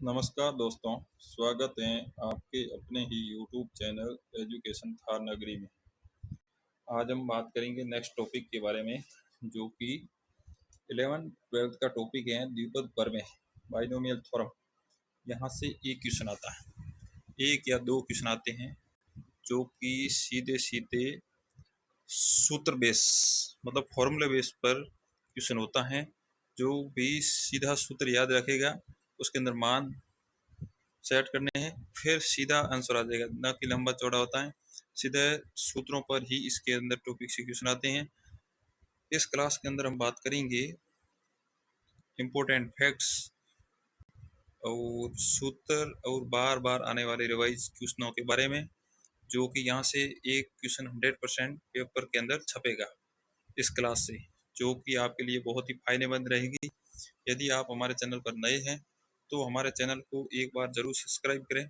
नमस्कार दोस्तों, स्वागत है आपके अपने ही YouTube चैनल एजुकेशन थार नगरी में। आज हम बात करेंगे नेक्स्ट टॉपिक के बारे में, जो कि 11th-12th का टॉपिक है द्विपद प्रमेय, बाइनोमियल थ्योरम। यहाँ से एक क्वेश्चन आता है, एक या दो क्वेश्चन आते हैं जो कि सीधे सीधे सूत्र बेस मतलब फॉर्मूला बेस पर क्वेश्चन होता है। जो भी सीधा सूत्र याद रखेगा उसके अंदर मान सेट करने हैं, फिर सीधा आंसर आ जाएगा, ना कि लंबा चौड़ा होता है। सीधे सूत्रों पर ही इसके अंदर टॉपिक से क्वेश्चन आते हैं। इस क्लास के अंदर हम बात करेंगे इम्पोर्टेंट फैक्ट्स और सूत्र और बार बार आने वाले रिवाइज क्वेश्चनों के बारे में, जो कि यहाँ से एक क्वेश्चन 100% पेपर के अंदर छपेगा इस क्लास से, जो कि आपके लिए बहुत ही फायदेमंद रहेगी। यदि आप हमारे चैनल पर नए हैं तो हमारे चैनल को एक बार जरूर सब्सक्राइब करें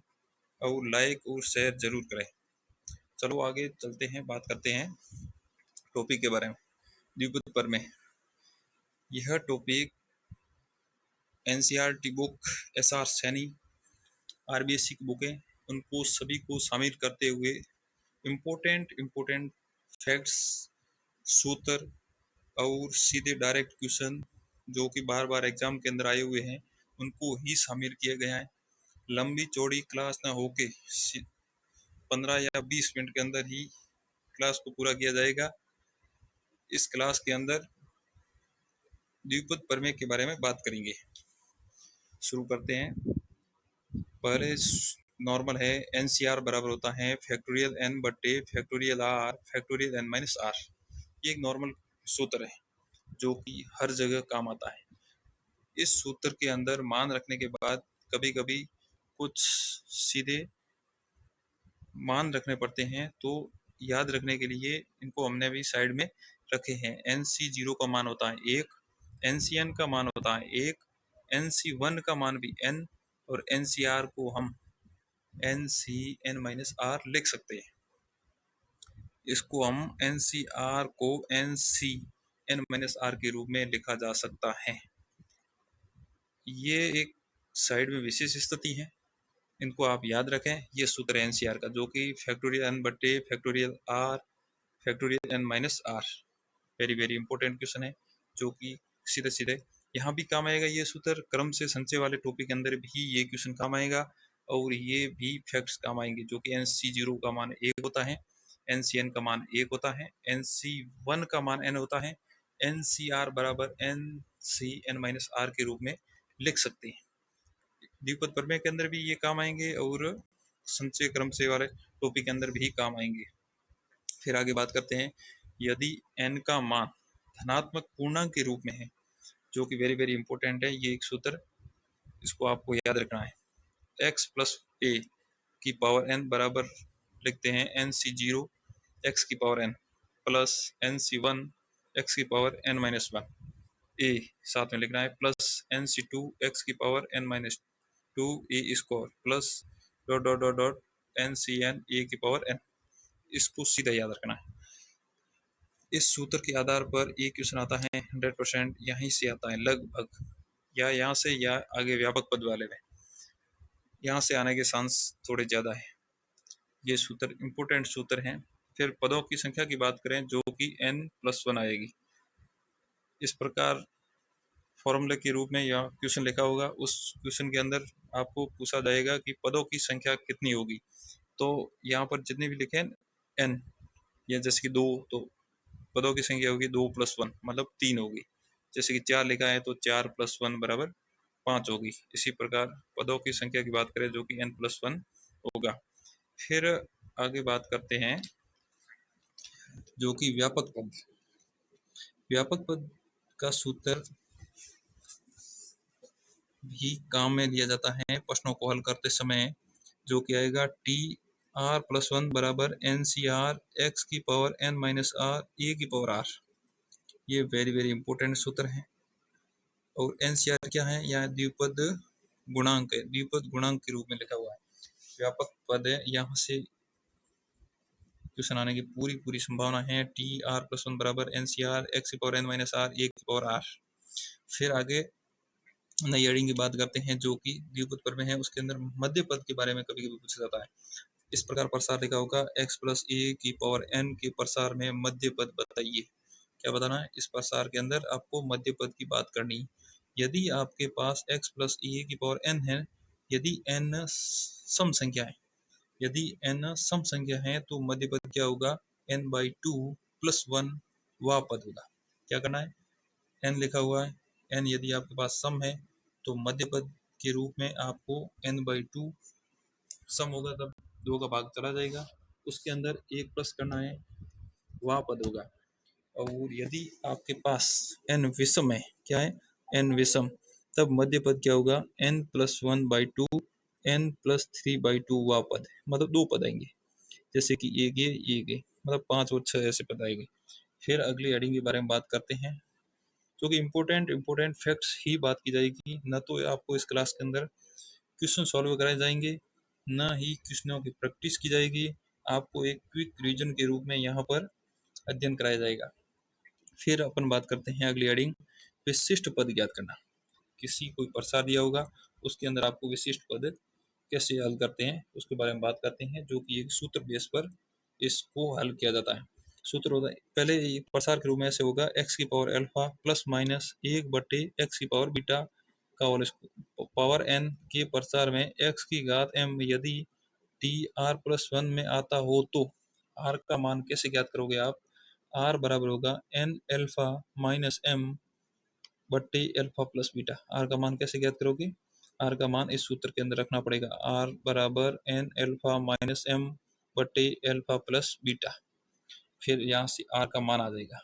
और लाइक और शेयर जरूर करें। चलो आगे चलते हैं, बात करते हैं टॉपिक के बारे में। द्विपद प्रमेय, यह topic NCERT book, SR Saini, RBSC की बुकें, उनको सभी को शामिल करते हुए इम्पोर्टेंट फैक्ट्स, सूत्र और सीधे डायरेक्ट क्वेश्चन जो कि बार बार एग्जाम के अंदर आए हुए हैं, उनको ही शामिल किया गया है। लंबी चौड़ी क्लास ना होके 15 या 20 मिनट के अंदर ही क्लास को पूरा किया जाएगा। इस क्लास के अंदर द्विपद प्रमेय के बारे में बात करेंगे। शुरू करते हैं। पहले नॉर्मल है, एनसीआर बराबर होता है फैक्टोरियल एन बटे factorial r factorial n minus r. ये एक नॉर्मल सूत्र है जो कि हर जगह काम आता है। इस सूत्र के अंदर मान रखने के बाद कभी कभी कुछ सीधे मान रखने पड़ते हैं, तो याद रखने के लिए इनको हमने भी साइड में रखे हैं। NC0 का मान होता है 1, NCN का मान होता है 1, NC1 का मान भी n, और NCR को हम NCN-R लिख सकते हैं। इसको हम NCR को NCN-R के रूप में लिखा जा सकता है। ये एक साइड में विशेष स्थिति है, इनको आप याद रखें। ये सूत्र है एनसीआर का, जो कि फैक्टोरियल एन बटे factorial r factorial n minus r. Very very important question है, जो कि सीधे सीधे यहाँ भी काम आएगा। ये सूत्र क्रम से संचय वाले टॉपिक के अंदर भी ये क्वेश्चन काम आएगा, और ये भी फैक्ट्स काम आएंगे, जो कि NC0 का मान 1 होता है, NCN का मान 1 होता है, NC1 का मान n होता है, NCR बराबर NCN-R के रूप में लिख सकते हैं। द्विपद प्रमेय के अंदर भी ये काम आएंगे और संचय क्रम से वाले टॉपिक के अंदर भी काम आएंगे। फिर आगे बात करते हैं, यदि n का मान धनात्मक पूर्णांक के रूप में है, जो कि वेरी वेरी इंपॉर्टेंट है। ये एक सूत्र, इसको आपको याद रखना है। x प्लस a की पावर n बराबर लिखते हैं NC0 x की power n plus NC1 x की पावर n माइनस 1, a साथ में लिखना है, प्लस NC2 x की power n minus 2 a square plus dot dot dot dot NCN a की पावर n। इसको सीधा याद रखना है। इस सूत्र के आधार पर एक क्वेश्चन आता है 100% यहीं से आता है लगभग, या यहाँ से या आगे व्यापक पद वाले में, यहाँ से आने के चांस थोड़े ज़्यादा है। ये सूत्र इम्पोर्टेंट सूत्र हैं। फिर पदों की संख्या की बात करें, जो कि n+1 आएगी। इस प्रकार फॉर्मूले के रूप में या क्वेश्चन लिखा होगा, उस क्वेश्चन के अंदर आपको पूछा जाएगा कि पदों की संख्या कितनी होगी। तो यहाँ पर जितने भी लिखे n, या जैसे कि 2, तो पदों की संख्या होगी 2+1 मतलब 3 होगी। जैसे कि 4 लिखा है तो 4+1 बराबर 5 होगी। इसी प्रकार पदों की संख्या की बात करें, जो कि n+1 होगा। फिर आगे बात करते हैं, जो कि व्यापक पद। व्यापक पद का सूत्र भी काम में लिया जाता है प्रश्नों को हल करते समय, जो कि आएगा TR+1 बराबर NCR x की power n minus r a की पावर r। ये वेरी वेरी इंपॉर्टेंट सूत्र है। और NCR क्या है, यहाँ द्विपद गुणांक है, द्विपद गुणांक के रूप में लिखा हुआ है। व्यापक पद है, यहाँ से क्वेश्चन आने की पूरी पूरी संभावना है। TR+1 बराबर NCR x की power n minus r a की पावर r। फिर आगे नई हेडिंग की बात करते हैं जो कि द्विपद पर में है, उसके अंदर मध्य पद के बारे में कभी कभी पूछा जाता है। इस प्रकार प्रसार लिखा होगा x प्लस ए की पावर n के प्रसार में मध्य पद बताइए। क्या बताना है? इस प्रसार के अंदर आपको मध्य पद की बात करनी। यदि आपके पास x प्लस ए की पावर n है, यदि n सम संख्या है, यदि n सम संख्या है तो मध्य पद क्या होगा? n/2 प्लस 1 वह पद होगा। क्या करना है? n लिखा हुआ है, n यदि आपके पास सम है तो मध्य पद के रूप में आपको n/2 सम होगा, तब 2 का भाग चला जाएगा, उसके अंदर 1 प्लस करना है, वह पद होगा। और यदि आपके पास n विषम है, क्या है? n विषम, तब मध्य पद क्या होगा? n प्लस 1/2 n प्लस 3/2 वह पद, मतलब 2 पद आएंगे, जैसे कि ये मतलब 5 और 6 ऐसे पद आएंगे। फिर अगली हेडिंग के बारे में बात करते हैं, जो कि इम्पोर्टेंट फैक्ट्स ही बात की जाएगी, न तो आपको इस क्लास के अंदर क्वेश्चन सॉल्व कराए जाएंगे, न ही क्वेश्चनों की प्रैक्टिस की जाएगी। आपको एक क्विक रिवीजन के रूप में यहाँ पर अध्ययन कराया जाएगा। फिर अपन बात करते हैं अगली हेडिंग, विशिष्ट पद ज्ञात करना। किसी कोई प्रसार दिया होगा, उसके अंदर आपको विशिष्ट पद कैसे हल करते हैं उसके बारे में बात करते हैं, जो कि एक सूत्र बेस पर इसको हल किया जाता है। सूत्र होता है, पहले प्रसार के रूप में ऐसे होगा, x की power alpha plus minus 1/x की पावर बीटा का होल पावर n के प्रसार में x की घात m यदि t r प्लस 1 में आता हो तो r का मान कैसे ज्ञात करोगे आप? r बराबर होगा n अल्फा माइनस m बट्टे अल्फा प्लस बीटा। r का मान कैसे ज्ञात करोगे? r का मान इस सूत्र के अंदर रखना पड़ेगा, r बराबर n अल्फा माइनस m बट्टे अल्फा प्लस बीटा। फिर यहाँ से r का मान आ जाएगा।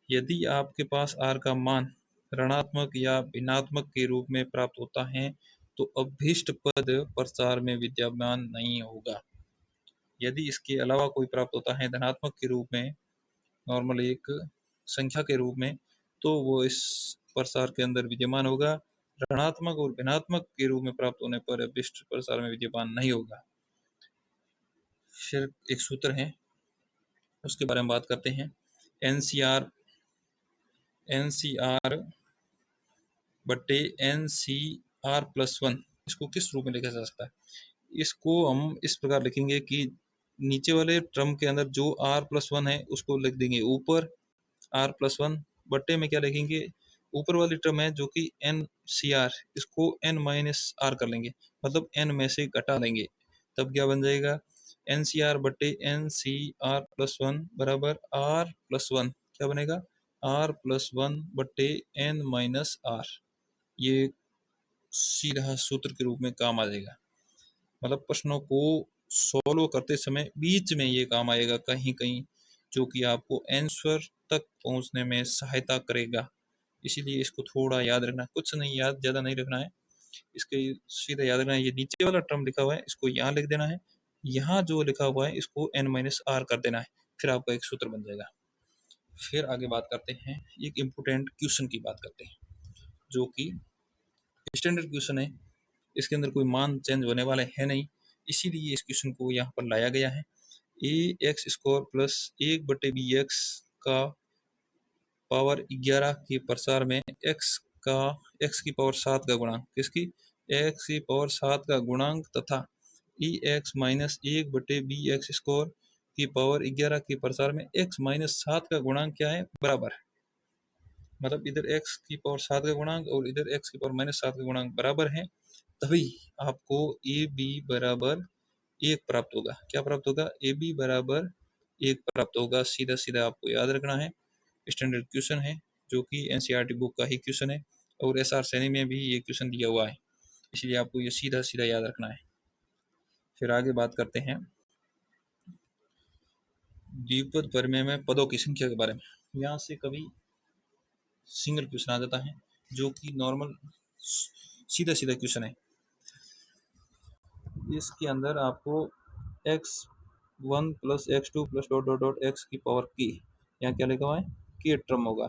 यदि आपके पास r का मान ऋणात्मक या भिन्नात्मक के रूप में प्राप्त होता है तो अभीष्ट पद प्रसार में विद्यमान नहीं होगा। यदि इसके अलावा कोई प्राप्त होता है धनात्मक के रूप में, नॉर्मल एक संख्या के रूप में, तो वो इस प्रसार के अंदर विद्यमान होगा। ऋणात्मक और भिन्नात्मक के रूप में प्राप्त होने पर अभीष्ट प्रसार में विद्यमान नहीं होगा। फिर एक सूत्र है, उसके बारे में बात करते हैं, एनसीआर बट्टे NCR+1, इसको किस रूप में लिखा जा सकता है? इसको हम इस प्रकार लिखेंगे कि नीचे वाले टर्म के अंदर जो R+1 है उसको लिख देंगे ऊपर R+1, बट्टे में क्या लिखेंगे? ऊपर वाली टर्म है जो कि NCR, इसको N-R कर लेंगे, मतलब N में से घटा लेंगे, तब क्या बन जाएगा? NCR बट्टे NCR+1 बराबर R+1, क्या बनेगा? R+1 बट्टे N-R। ये सीधा सूत्र के रूप में काम आ जाएगा, मतलब प्रश्नों को सॉल्व करते समय बीच में ये काम आएगा कहीं कहीं, जो कि आपको आंसर तक पहुंचने में सहायता करेगा। इसीलिए इसको थोड़ा याद रखना, कुछ नहीं याद, ज़्यादा नहीं रखना है, इसके सीधा याद रखना है। ये नीचे वाला टर्म लिखा हुआ है इसको यहाँ लिख देना है, यहाँ जो लिखा हुआ है इसको N-R कर देना है, फिर आपका एक सूत्र बन जाएगा। फिर आगे बात करते हैं, एक इम्पोर्टेंट क्वेश्चन की बात करते हैं, जो कि स्टैंडर्ड क्वेश्चन है, इसके अंदर कोई मान चेंज होने वाले है नहीं, इसीलिए इस क्वेश्चन को यहाँ पर लाया गया है। ax² प्लस 1/bx का पावर 11 के प्रसार में x की पावर 7 का गुणांक, किसकी? x की पावर 7 का गुणांक तथा ex माइनस 1/bx² की पावर 11 के प्रसार में x माइनस 7 का गुणांक क्या है? बराबर है, मतलब इधर x की पावर 7 का गुणांक और इधर x की पावर माइनस 7 का गुणांक बराबर है, तभी आपको ए बी बराबर 1 प्राप्त होगा। क्या प्राप्त होगा? ए बी बराबर 1 प्राप्त होगा। सीधा सीधा आपको याद रखना है, स्टैंडर्ड क्वेश्चन है, जो कि एनसीईआरटी बुक का ही क्वेश्चन है, और एसआर सैनी में भी ये क्वेश्चन दिया हुआ है, इसलिए आपको ये सीधा सीधा याद रखना है। फिर आगे बात करते हैं द्विपद परिमेय में पदों की संख्या के बारे में। यहाँ से कभी सिंगल क्वेश्चन आ जाता है, जो कि नॉर्मल सीधा सीधा क्वेश्चन है। इसके अंदर आपको x1 plus x2 plus dot dot dot x की पावर k, यहाँ क्या लिखा हुआ है? k टर्म होगा,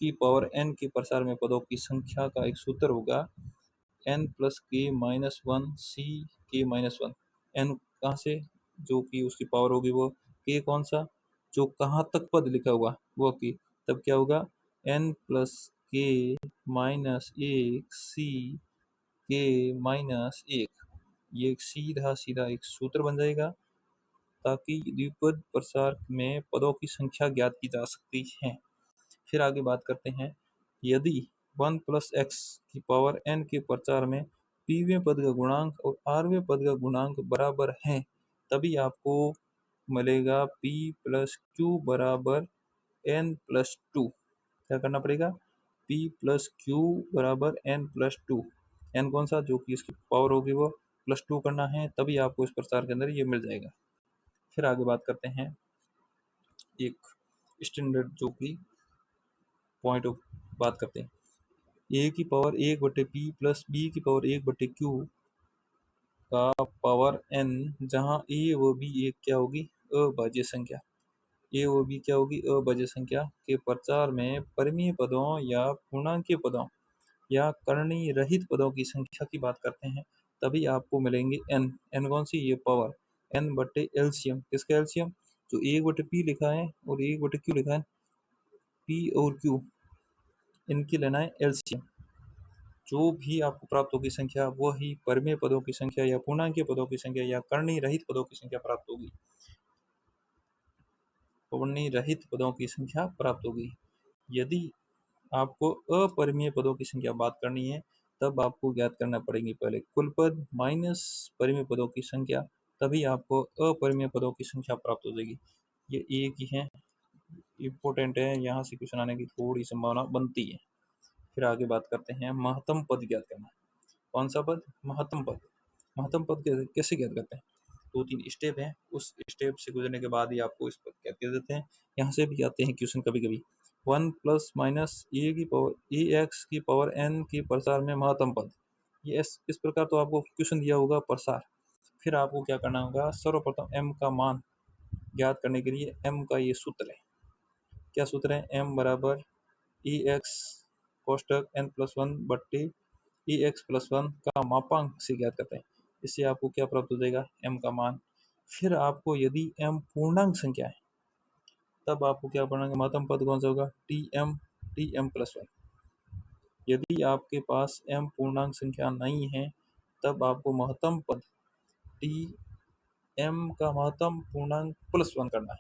की पावर n के प्रसार में पदों की संख्या का एक सूत्र होगा n plus k minus 1 c k minus 1। n कहाँ से, जो कि उसकी पावर होगी वो k, कौन सा? जो कहाँ तक पद लिखा हुआ वो k, तब क्या होगा? n प्लस के माइनस 1 सी के माइनस 1, ये एक सीधा सीधा एक सूत्र बन जाएगा, ताकि द्विपद प्रसार में पदों की संख्या ज्ञात की जा सकती है। फिर आगे बात करते हैं, यदि 1 प्लस एक्स की पावर n के प्रचार में pवें पद का गुणांक और rवें पद का गुणांक बराबर है, तभी आपको मिलेगा p प्लस क्यू बराबर n प्लस 2। क्या करना पड़ेगा? p प्लस क्यू बराबर n प्लस 2। n कौन सा? जो कि इसकी पावर होगी वो प्लस 2 करना है, तभी आपको इस प्रसार के अंदर ये मिल जाएगा। फिर आगे बात करते हैं एक स्टैंडर्ड जो कि पॉइंट ऑफ बात करते हैं, a की पावर 1/p प्लस b की पावर 1/q का पावर n, जहाँ a व b एक क्या होगी? अभाज्य संख्या। a व b क्या होगी? अभाज्य संख्या के प्रचार में परिमेय पदों या पूर्णांकीय पदों या करणीय रहित पदों की संख्या की बात करते हैं, तभी आपको मिलेंगे n। n कौन सी? ये पावर n बटे एलसीएम। किसका एलसीएम? जो 1/p लिखा है और 1/q लिखा है, p और q इनकी लेना है एलसीएम। जो भी आपको प्राप्त होगी संख्या, वही परिमेय पदों की संख्या या पूर्णांकीय पदों की संख्या या करणीय रहित पदों की संख्या प्राप्त होगी। करणीय रहित पदों की संख्या प्राप्त होगी। यदि आपको अपरिमेय पदों की संख्या बात करनी है, तब आपको ज्ञात करना पड़ेगी पहले कुल पद माइनस परिमेय पदों की संख्या, तभी आपको अपरिमेय पदों की संख्या प्राप्त हो जाएगी। ये एक ही है, इम्पोर्टेंट है, यहाँ से क्वेश्चन आने की थोड़ी संभावना बनती है। फिर आगे बात करते हैं महत्तम पद ज्ञात करना। कौन सा पद? महत्तम पद। महत्तम पद कैसे ज्ञात करते हैं? 2-3 स्टेप है, उस स्टेप से गुजरने के बाद ही आपको इस पद ज्ञात कर देते हैं। यहाँ से भी आते हैं क्वेश्चन कभी कभी। 1 प्लस माइनस ए की पावर एक्स की पावर n के प्रसार में महत्तम पद, ये इस प्रकार तो आपको क्वेश्चन दिया होगा प्रसार। फिर आपको क्या करना होगा? सर्वप्रथम m का मान ज्ञात करने के लिए m का ये सूत्र है। क्या सूत्र है? m बराबर ए एक्स कोष्टक n+1 बट्टे ए एक्स प्लस 1 का मापांक से ज्ञात करते हैं। इससे आपको क्या प्राप्त हो जाएगा? m का मान। फिर आपको यदि m पूर्णांक संख्या है, तब आपको क्या पढ़ेंगे? महत्तम पद कौन सा होगा? tm+1। यदि आपके पास m पूर्णांक संख्या नहीं है, तब आपको महत्तम पद tm का महत्तम पूर्णांक +1 करना है।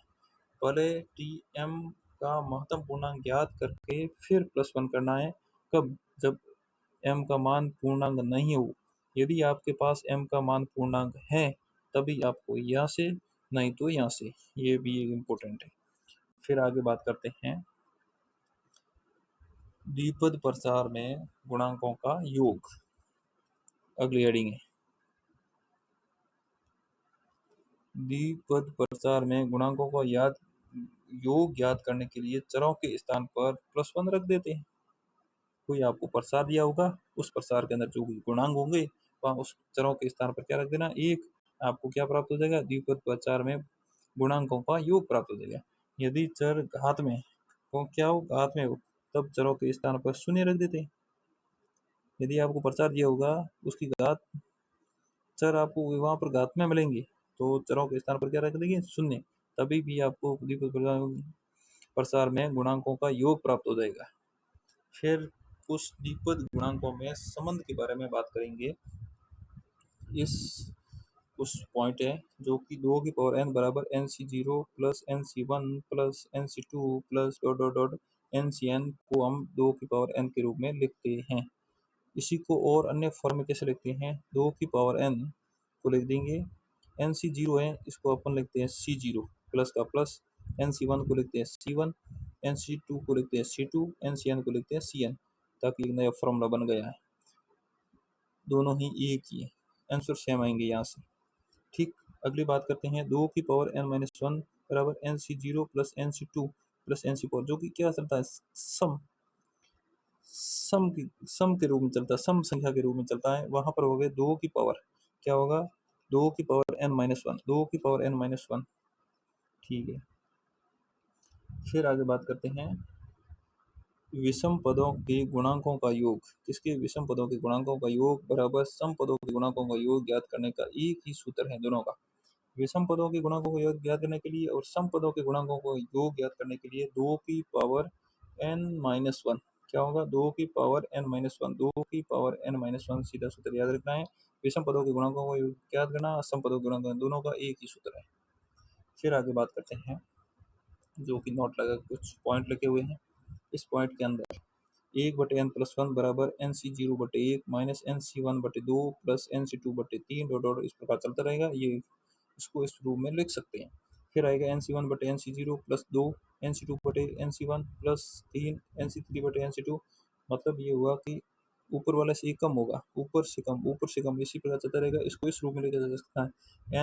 पहले tm का महत्तम पूर्णांक ज्ञात करके फिर +1 करना है। कब? जब m का मान पूर्णांक नहीं हो। यदि आपके पास m का मान पूर्णांक है, तभी आपको यहाँ से, नहीं तो यहाँ से। ये भी एक इम्पोर्टेंट है। फिर आगे बात करते हैं द्विपद प्रसार में गुणांकों का योग। अगली हेडिंग है द्विपद प्रसार में गुणांकों का योग ज्ञात करने के लिए चरों के स्थान पर +1 रख देते हैं। कोई आपको प्रसार दिया होगा, उस प्रसार के अंदर जो भी गुणांक होंगे, वहाँ उस चरों के स्थान पर क्या रख देना? 1। आपको क्या प्राप्त हो जाएगा? द्विपद प्रसार में गुणांकों का योग प्राप्त हो जाएगा। यदि चर घात में हो, क्या हो? घात में हो, तब चरों के स्थान पर 0 रख देते हैं। यदि आपको प्रसार दिया होगा, उसकी घात चर आपको वहाँ पर घात में मिलेंगे, तो चरों के स्थान पर क्या रख देंगे? 0। तभी भी आपको द्विपद प्रसार में गुणांकों का योग प्राप्त हो जाएगा। फिर उस द्विपद गुणांकों में संबंध के बारे में बात करेंगे। इस उस पॉइंट है जो कि 2 की पावर n बराबर nc0 plus nc1 plus nc2 plus dot dot dot ncn को हम 2 की पावर n के रूप में लिखते हैं। इसी को और अन्य फॉर्म में कैसे लिखते हैं? 2 की पावर n को लिख देंगे, nc0 है, इसको अपन लिखते हैं c0 प्लस का प्लस, nc1 को लिखते हैं c1, nc2 को लिखते हैं c2, ncn को लिखते हैं cn, ताकि एक नया फॉर्मूला बन गया है। दोनों ही एक ही है, आंसर सेम आएंगे यहाँ से। ठीक। अगली बात करते हैं 2 की पावर n-1 बराबर nc0 plus nc2 plus nc4, जो कि क्या चलता है? सम के रूप में चलता है, सम संख्या के रूप में चलता है। वहां पर हो गए 2 की पावर, क्या होगा? 2 की पावर n-1, 2 की पावर n-1। ठीक है। फिर आगे बात करते हैं विषम पदों के गुणांकों का योग। किसके? विषम पदों के गुणांकों का योग बराबर सम पदों के गुणांकों का योग ज्ञात करने का एक ही सूत्र है दोनों का। विषम पदों के गुणांकों को योग ज्ञात करने के लिए और सम पदों के गुणांकों को योग ज्ञात करने के लिए 2 की पावर n-1 क्या होगा, 2 की पावर n माइनस वन, 2 की पावर n माइनस वन सीधा सूत्र याद रखना है। विषम पदों के गुणकों को याद करना, सम पदों के गुणकों दोनों का एक ही सूत्र है। फिर आगे बात करते हैं, जो कि नोट लगा कुछ पॉइंट लिखे हुए हैं। इस पॉइंट के अंदर 1/n+1 बराबर nc0/1 minus nc1/2 plus nc2/3 dot dot इस प्रकार चलता रहेगा। ये इसको इस रूप में लिख सकते हैं। फिर आएगा nc1/nc0 plus 2 nc2/nc1 plus 3 nc3/nc2। मतलब ये हुआ कि ऊपर वाले से कम होगा, ऊपर से कम, ऊपर से कम, इसी प्रकार चलता रहेगा। इसको इस रूप में लिखा जा सकता है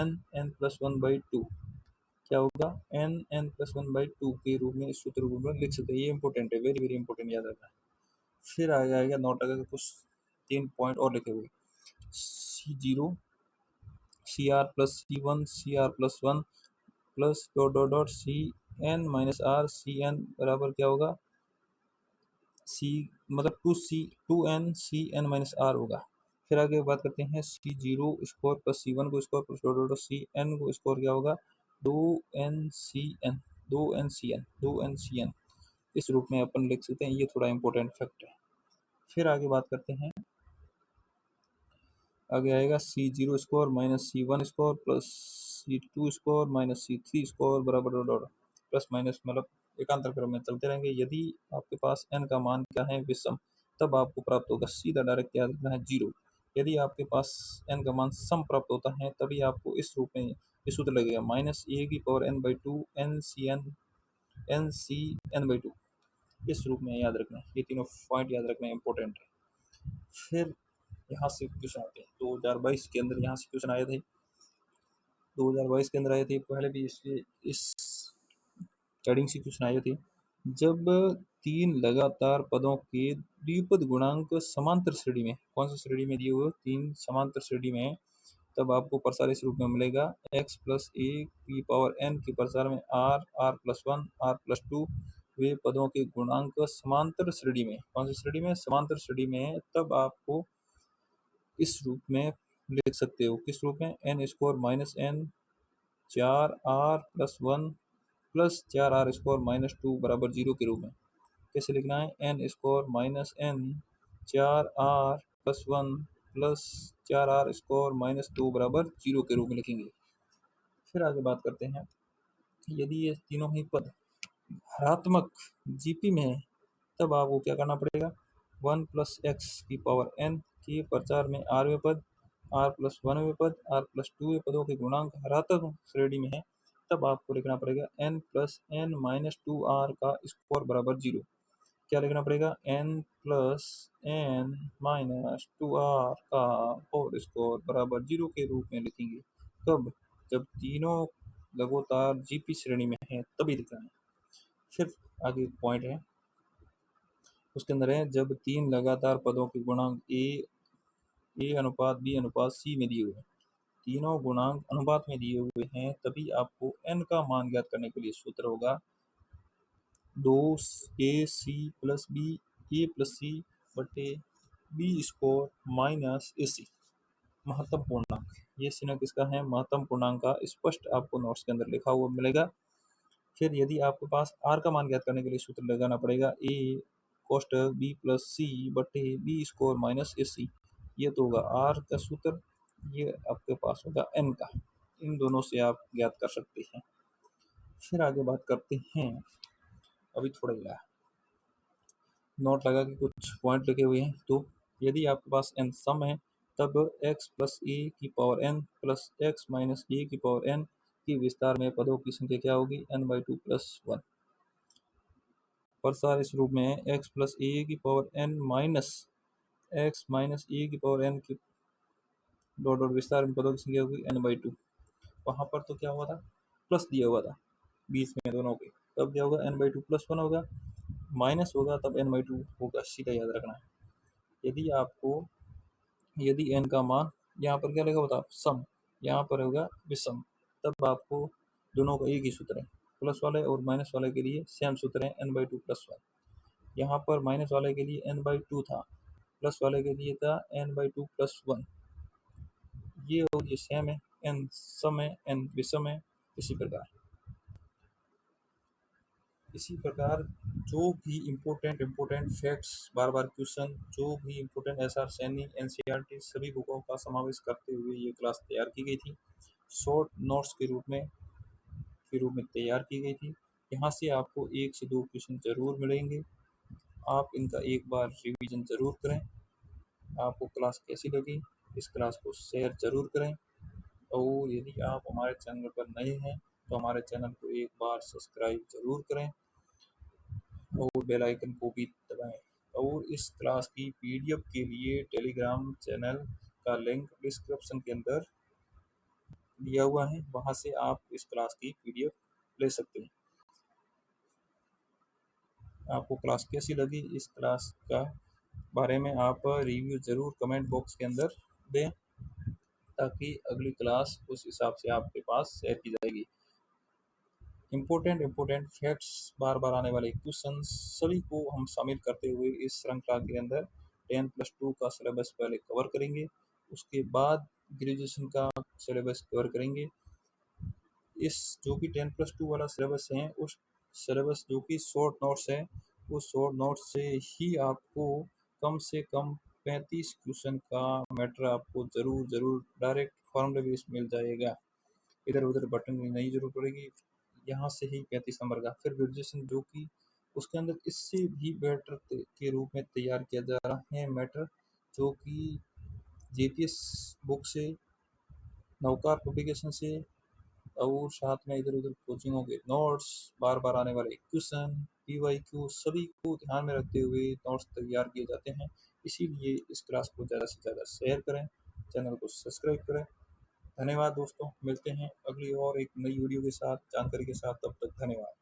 n+1/2 क्या होगा, n+1/2 के रूप में इस सूत्र रूप में लिख सकते हैं। ये इंपॉर्टेंट है, वेरी वेरी इंपॉर्टेंट, याद रखना है। फिर आएगा नोट लगा के कुछ 3 पॉइंट और लिखे हुए, C0 CR plus C1 CR plus 1 plus dot dot dot CN minus R CN बराबर क्या होगा, C मतलब 2N CN माइनस R होगा। फिर आगे बात करते हैं C0 स्क्वायर प्लस C1 को square plus dot dot CN को स्क्वायर क्या होगा, 2NCN 2NCN इस रूप में अपन लिख सकते हैं। ये थोड़ा इंपॉर्टेंट फैक्ट है। फिर आगे बात करते हैं, आगे आएगा C0 square minus C1 square plus C2 square minus C3 square बराबर डॉट डॉट प्लस माइनस, मतलब एकांतर क्रम में चलते रहेंगे। यदि आपके पास n का मान क्या है, विषम, तब आपको प्राप्त होगा सीधा डायरेक्ट याद रखना है 0। यदि आपके पास n का मान सम प्राप्त होता है तभी आपको इस रूप में ये सूत्र लगेगा, माइनस a की पावर n/2 NC n/2 इस रूप में याद रखना है। ये तीनों पॉइंट याद रखना इंपॉर्टेंट है। फिर यहाँ से क्वेश्चन आते हैं 2022 के अंदर, यहाँ से क्वेश्चन आए थे 2022 के अंदर आए थे, पहले भी इस स्टार्टिंग से क्वेश्चन आए थे। जब 3 लगातार पदों के द्विपद गुणांक समांतर श्रेणी में, कौन सी श्रेणी में दिए हुए, 3 समांतर श्रेणी में, तब आपको प्रसार इस रूप में मिलेगा x प्लस ए की पावर n के प्रसार में r+1 r+2 वे पदों के गुणांक समांतर श्रेणी में, कौन सी श्रेणी में, समांतर श्रेणी में, तब आपको इस रूप में लिख सकते हो। किस रूप में, n square minus n 4r+1 plus 4r square minus 2 बराबर 0 के रूप में। कैसे लिखना है, n square minus n 4r+1 plus 4r square minus 2 बराबर 0 के रूप में लिखेंगे। फिर आगे बात करते हैं, यदि ये तीनों ही पद हरात्मक जीपी में है तब आपको क्या करना पड़ेगा, 1 प्लस एक्स की पावर n के प्रचार में आरवें पद, r+1वें पद, r+2वें पदों के गुणांक हरात्मक श्रेणी में है, तब आपको लिखना पड़ेगा n plus n minus 2r का स्क्वायर बराबर 0। क्या लिखना पड़ेगा, n plus n minus 2r का होल स्क्वायर बराबर 0 के रूप में लिखेंगे। कब, जब तीनों लगातार जीपी श्रेणी में है तभी लिखना है। फिर आगे पॉइंट है, उसके अंदर है, जब 3 लगातार पदों के गुणांक a अनुपात b अनुपात c में दिए हुए हैं, तीनों गुणांक अनुपात में दिए हुए हैं, तभी आपको n का मान ज्ञात करने के लिए सूत्र होगा 2ac plus b a plus c बटे b स्क्वायर माइनस ac महत्तम पूर्णांक। ये चिन्ह किसका है, महत्तम पूर्णांक का, स्पष्ट आपको नोट्स के अंदर लिखा हुआ मिलेगा। फिर यदि आपके पास r का मान ज्ञात करने के लिए सूत्र लगाना पड़ेगा a कोष्ट b प्लस c बटे b स्क्वायर माइनस ac। ये तो होगा r का सूत्र, ये आपके पास होगा n का। इन दोनों से आप ज्ञात कर सकते हैं। फिर आगे बात करते हैं, अभी थोड़ा ही नोट लगा के कुछ पॉइंट लिखे हुए हैं। तो यदि आपके पास n सम है तब x प्लस a की power n plus x minus a की पावर n की विस्तार में पदों की संख्या क्या होगी, n/2 प्लस 1। प्रसार इस रूप में है, x प्लस a की power n minus x minus a की पावर n की डॉट डॉट विस्तार में पदों की संख्या होगी n/2। वहाँ पर तो क्या हुआ था, प्लस दिया हुआ था बीच में दोनों के, तब क्या होगा, n/2 प्लस 1 होगा, माइनस होगा तब n/2 होगा, सीधा याद रखना है। यदि आपको, यदि n का मान यहाँ पर क्या लगा होता, सम, यहाँ पर होगा विषम, तब आपको दोनों का एक ही सूत्र है। प्लस वाले और माइनस वाले के लिए सेम सूत्र है n/2 प्लस 1। यहाँ पर माइनस वाले के लिए n/2 था, प्लस वाले के लिए था n/2 प्लस 1। ये और ये सेम है, n सम है, n विषम है, इसी प्रकार। इसी प्रकार जो भी इम्पोर्टेंट फैक्ट्स, बार बार क्वेश्चन, जो भी important S R Saini, NCERT सभी बुकों का समावेश करते हुए ये क्लास तैयार की गई थी। शॉर्ट नोट्स के रूप में तैयार की गई थी। यहाँ से आपको 1 से 2 क्वेश्चन ज़रूर मिलेंगे। आप इनका एक बार रिवीजन ज़रूर करें। आपको क्लास कैसी लगी, इस क्लास को शेयर ज़रूर करें, और यदि आप हमारे चैनल पर नए हैं तो हमारे चैनल को एक बार सब्सक्राइब ज़रूर करें और बेल आइकन को भी दबाएं। और इस क्लास की पीडीएफ के लिए टेलीग्राम चैनल का लिंक डिस्क्रिप्शन के अंदर दिया हुआ है, वहां से आप इस क्लास की पीडीएफ ले सकते हैं। आपको क्लास कैसी लगी, इस क्लास का बारे में आप रिव्यू ज़रूर कमेंट बॉक्स के अंदर दें, ताकि अगली क्लास उस हिसाब से आपके पास शेयर की जाएगी। इम्पोर्टेंट फैक्ट्स, बार बार आने वाले क्वेश्चन सभी को हम शामिल करते हुए इस श्रृंखला के अंदर 10+2 का सिलेबस पहले कवर करेंगे, उसके बाद ग्रेजुएशन का सिलेबस कवर करेंगे। इस जो कि 10+2 वाला सिलेबस है, उस सिलेबस जो कि शॉर्ट नोट्स है, उस शॉर्ट नोट्स से ही आपको कम से कम 35 क्वेश्चन का मैटर आपको ज़रूर डायरेक्ट फॉर्मूला बेस मिल जाएगा। इधर उधर बटन की नहीं जरूरत पड़ेगी। यहाँ से ही 35 नंबर का। फिर ग्रेजुएशन जो कि उसके अंदर इससे भी बेटर के रूप में तैयार किया जा रहा है मैटर, जो कि जेपीएस बुक से, नवकार पब्लिकेशन से, और साथ में इधर उधर कोचिंगों के नोट्स, बार बार आने वाले क्वेश्चन, पीवाईक्यू सभी को ध्यान में रखते हुए नोट्स तैयार किए जाते हैं। इसीलिए इस क्लास को ज़्यादा से ज़्यादा शेयर करें, चैनल को सब्सक्राइब करें। धन्यवाद दोस्तों, मिलते हैं अगली और एक नई वीडियो के साथ, जानकारी के साथ। तब तक धन्यवाद।